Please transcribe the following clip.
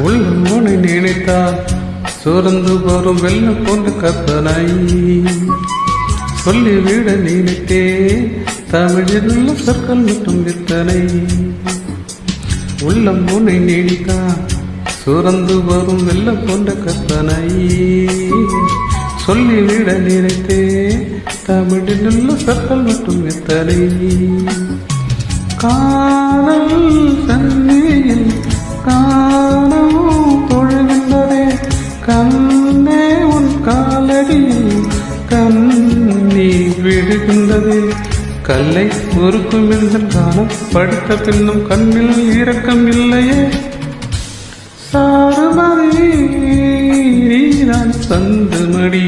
உள்ளம் உன்னை நினைத்தால் சுரந்து வரும் வெள்ளம் போன்ற கற்பனை சொல்லிவிட நினைத்தே தமிழில் உள்ள சொற்கள் மட்டும் வித்தனை உள்ளம் உன்னை நினைத்தால் சுரந்து வரும் வெள்ளம் போன்ற கற்பனை சொல்லிவிட நினைத்தே தமிழில் உள்ள சொற்கள் மட்டும் வித்தனை காதல் சந்நியில் காணம் தொழுகின்றதே கண்ணே உன் காலடியில் கண்ணீர் விடுகின்றது கல்லை ஒருக்கும் என்று காலம் படித்த பின்னும் கண்ணில் இரக்கம் இல்லையே சாருமதி நீதான் சந்தமடி